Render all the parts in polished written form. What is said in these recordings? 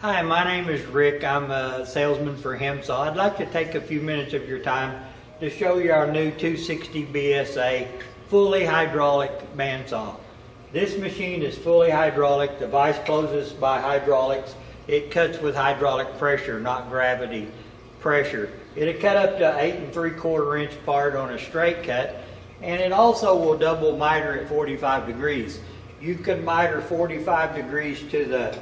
Hi, my name is Rick. I'm a salesman for Hemsaw. I'd like to take a few minutes of your time to show you our new 260 BSA fully hydraulic bandsaw. This machine is fully hydraulic. The vise closes by hydraulics. It cuts with hydraulic pressure, not gravity pressure. It'll cut up to 8 3/4 inch part on a straight cut, and it also will double miter at 45 degrees. You can miter 45 degrees to the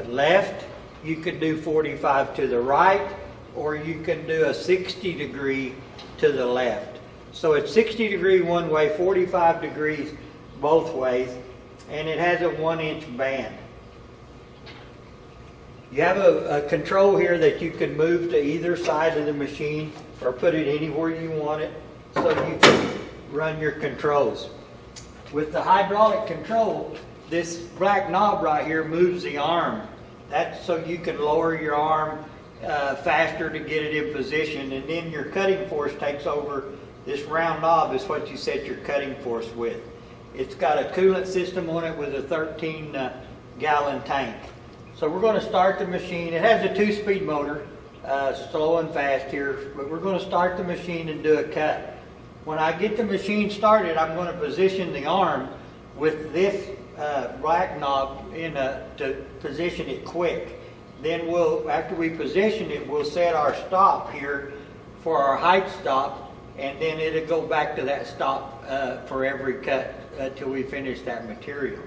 left, you could do 45 to the right, or you can do a 60 degree to the left. So it's 60 degree one way, 45 degrees both ways, and it has a 1 inch band. You have a control here that you can move to either side of the machine or put it anywhere you want it, so you can run your controls. With the hydraulic control, this black knob right here moves the arm. That's so you can lower your arm faster to get it in position, and then your cutting force takes over. This round knob is what you set your cutting force with. It's got a coolant system on it with a 13-gallon tank. So we're going to start the machine. It has a 2-speed motor, slow and fast here, but we're going to start the machine and do a cut. When I get the machine started, I'm going to position the arm with this black knob to position it quick. Then after we position it, we'll set our stop here for our height stop, and then it'll go back to that stop for every cut till we finish that material.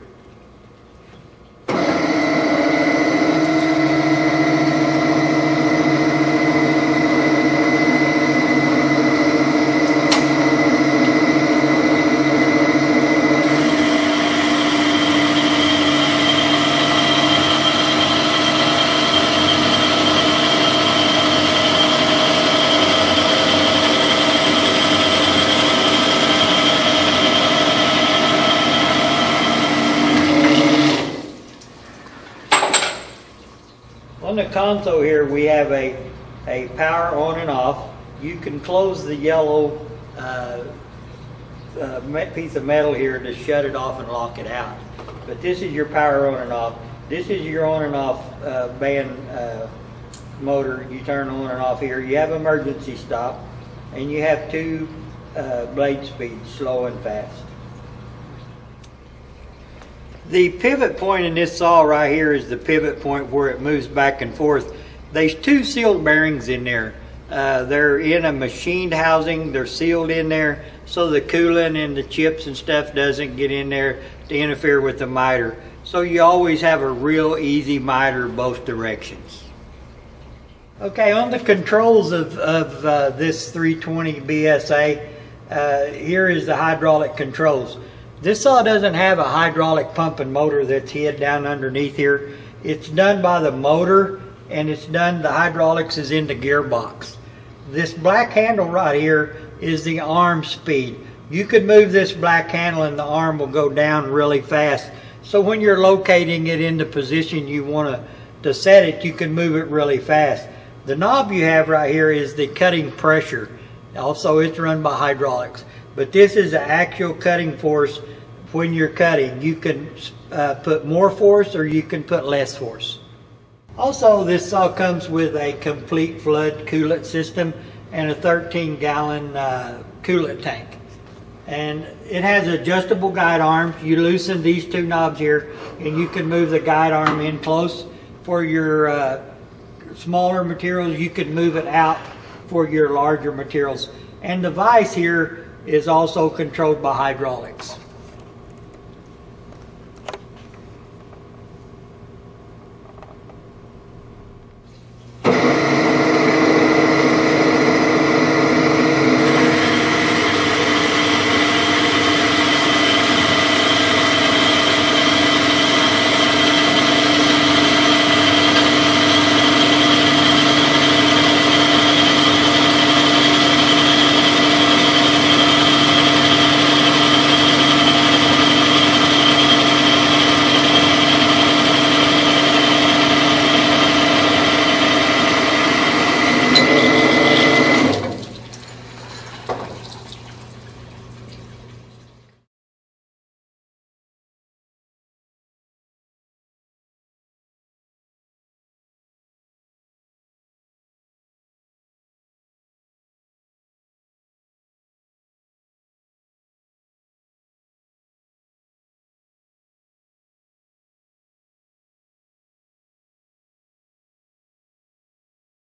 On the console here, we have a power on and off. You can close the yellow piece of metal here to shut it off and lock it out. But this is your power on and off. This is your on and off band motor. You turn on and off here. You have emergency stop, and you have 2 blade speeds, slow and fast. The pivot point in this saw right here is the pivot point where it moves back and forth. There's 2 sealed bearings in there. They're in a machined housing. They're sealed in there so the coolant and the chips and stuff doesn't get in there to interfere with the miter. So you always have a real easy miter both directions. Okay, on the controls of this 320 BSA, here is the hydraulic controls. This saw doesn't have a hydraulic pump and motor that's hid down underneath here. It's done by the motor, and the hydraulics is in the gearbox. This black handle right here is the arm speed. You could move this black handle and the arm will go down really fast. So when you're locating it in the position you want to set it, you can move it really fast. The knob you have right here is the cutting pressure. Also, it's run by hydraulics. But this is the actual cutting force when you're cutting. You can put more force or you can put less force. Also, this saw comes with a complete flood coolant system and a 13-gallon coolant tank. And it has adjustable guide arms. You loosen these 2 knobs here and you can move the guide arm in close for your smaller materials. You can move it out for your larger materials. And the vise here is also controlled by hydraulics.